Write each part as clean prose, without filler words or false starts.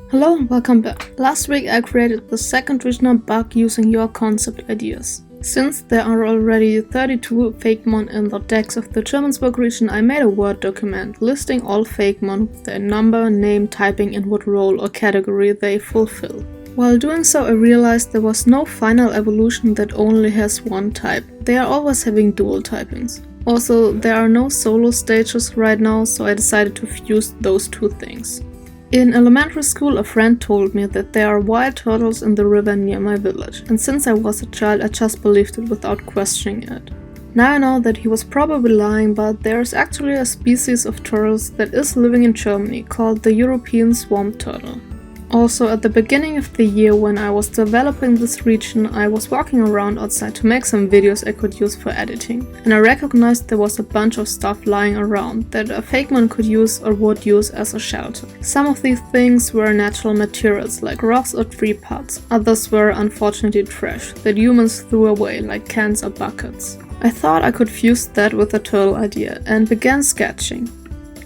Hello and welcome back. Last week I created the second regional bug using your concept ideas. Since there are already 32 Fakemon in the decks of the Jermanzburg region, I made a Word document listing all Fakemon with their number, name, typing and what role or category they fulfill. While doing so, I realized there was no final evolution that only has one type. They are always having dual typings. Also, there are no solo stages right now, so I decided to fuse those two things. In elementary school, a friend told me that there are wild turtles in the river near my village, and since I was a child I just believed it without questioning it. Now I know that he was probably lying, but there is actually a species of turtles that is living in Germany called the European swamp turtle. Also, at the beginning of the year when I was developing this region, I was walking around outside to make some videos I could use for editing, and I recognized there was a bunch of stuff lying around that a Fakemon could use or would use as a shelter. Some of these things were natural materials like rocks or tree pods, others were unfortunately trash that humans threw away like cans or buckets. I thought I could fuse that with the turtle idea and began sketching.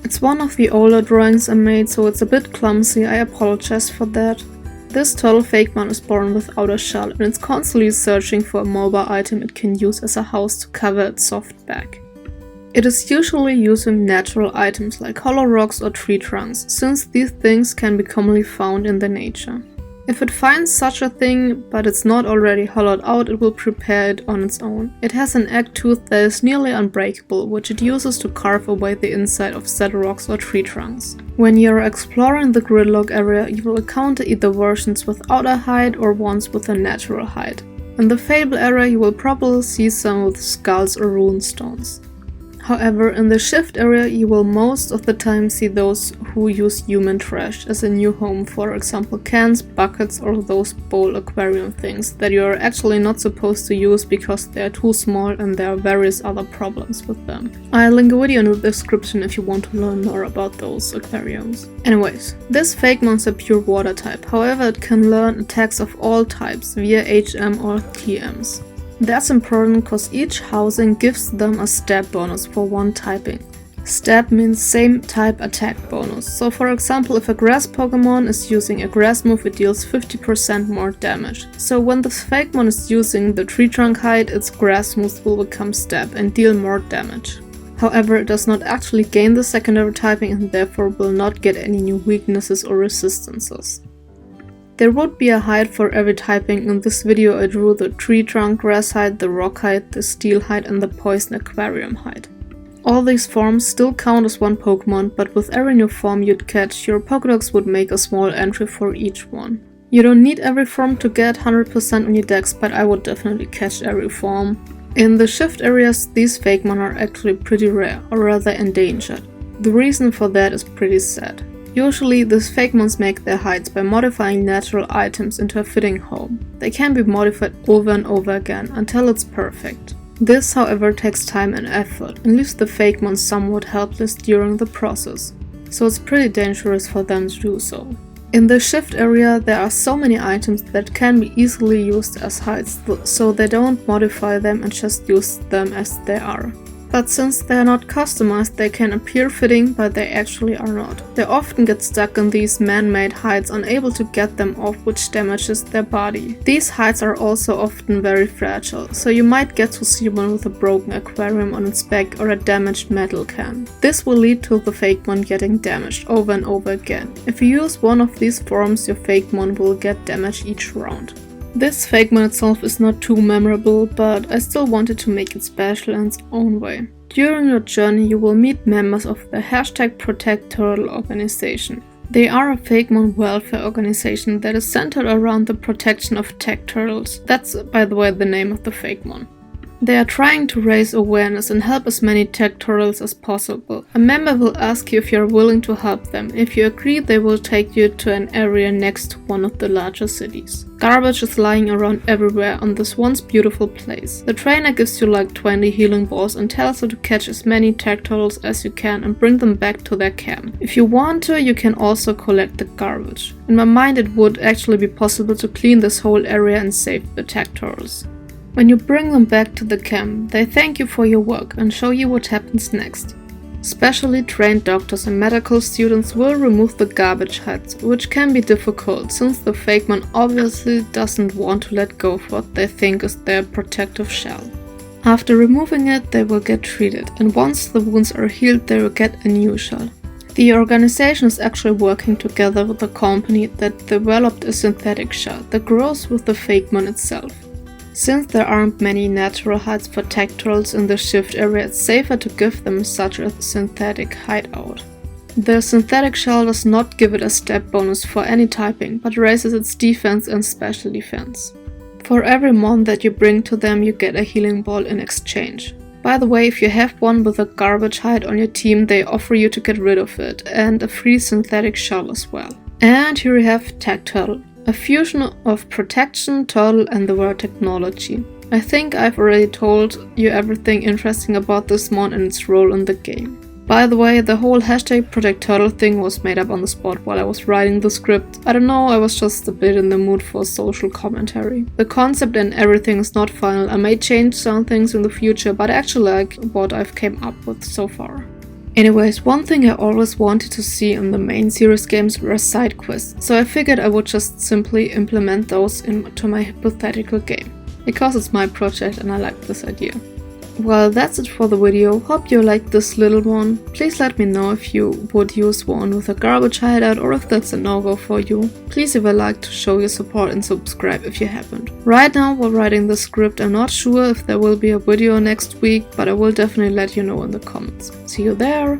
It's one of the older drawings I made, so it's a bit clumsy, I apologize for that. This turtle Fakemon is born without a shell and it's constantly searching for a mobile item it can use as a house to cover its soft back. It is usually using natural items like hollow rocks or tree trunks, since these things can be commonly found in the nature. If it finds such a thing, but it's not already hollowed out, it will prepare it on its own. It has an egg tooth that is nearly unbreakable, which it uses to carve away the inside of said rocks or tree trunks. When you're exploring the gridlock area, you will encounter either versions without a hide or ones with a natural hide. In the Fable area, you will probably see some with skulls or rune stones. However, in the Shift area you will most of the time see those who use human trash as a new home, for example cans, buckets or those bowl aquarium things that you are actually not supposed to use because they are too small and there are various other problems with them. I'll link a video in the description if you want to learn more about those aquariums. Anyways, this Fakemon is a pure water type, however it can learn attacks of all types via HM or TMs. That's important because each housing gives them a stab bonus for one typing. Stab means same type attack bonus, so for example if a grass Pokémon is using a grass move it deals 50% more damage. So when this Fakemon is using the tree trunk hide, its grass moves will become stab and deal more damage. However, it does not actually gain the secondary typing and therefore will not get any new weaknesses or resistances. There would be a hide for every typing. In this video I drew the tree trunk grass hide, the rock hide, the steel hide and the poison aquarium hide. All these forms still count as one Pokemon, but with every new form you'd catch, your Pokédex would make a small entry for each one. You don't need every form to get 100% on your decks, but I would definitely catch every form. In the Shift areas these Fakemon are actually pretty rare, or rather endangered. The reason for that is pretty sad. Usually, these Fakemons make their hides by modifying natural items into a fitting home. They can be modified over and over again until it's perfect. This, however, takes time and effort and leaves the Fakemon somewhat helpless during the process, so it's pretty dangerous for them to do so. In the Shift area there are so many items that can be easily used as hides, so they don't modify them and just use them as they are. But since they are not customized, they can appear fitting, but they actually are not. They often get stuck in these man-made hides, unable to get them off, which damages their body. These hides are also often very fragile, so you might get to see one with a broken aquarium on its back or a damaged metal can. This will lead to the Fakemon getting damaged over and over again. If you use one of these forms, your Fakemon will get damaged each round. This Fakemon itself is not too memorable, but I still wanted to make it special in its own way. During your journey you will meet members of the #ProtectTurtle organization. They are a Fakemon welfare organization that is centered around the protection of tech turtles. That's, by the way, the name of the Fakemon. They are trying to raise awareness and help as many tech turtles as possible. A member will ask you if you are willing to help them. If you agree, they will take you to an area next to one of the larger cities. Garbage is lying around everywhere on this once beautiful place. The trainer gives you like 20 healing balls and tells you to catch as many tech turtles as you can and bring them back to their camp. If you want to, you can also collect the garbage. In my mind it would actually be possible to clean this whole area and save the tech turtles. When you bring them back to the camp, they thank you for your work and show you what happens next. Specially trained doctors and medical students will remove the garbage hides, which can be difficult since the Fakemon obviously doesn't want to let go of what they think is their protective shell. After removing it, they will get treated, and once the wounds are healed, they will get a new shell. The organization is actually working together with a company that developed a synthetic shell that grows with the Fakemon itself. Since there aren't many natural hides for tactiles in the shift area, it's safer to give them such a synthetic hideout. The synthetic shell does not give it a stat bonus for any typing, but raises its defense and special defense. For every mon that you bring to them, you get a healing ball in exchange. By the way, if you have one with a garbage hide on your team, they offer you to get rid of it, and a free synthetic shell as well. And here we have Tactile, a fusion of protection, turtle and the word technology. I think I've already told you everything interesting about this mon and its role in the game. By the way, the whole #ProtectTurtle thing was made up on the spot while I was writing the script. I don't know, I was just a bit in the mood for social commentary. The concept and everything is not final. I may change some things in the future, but I actually like what I've came up with so far. Anyways, one thing I always wanted to see in the main series games were side quests, so I figured I would just simply implement those into my hypothetical game. Because it's my project and I like this idea. Well, that's it for the video. Hope you liked this little one. Please let me know if you would use one with a garbage hideout or if that's a no-go for you. Please leave a like to show your support and subscribe if you haven't. Right now, while writing the script, I'm not sure if there will be a video next week, but I will definitely let you know in the comments. See you there!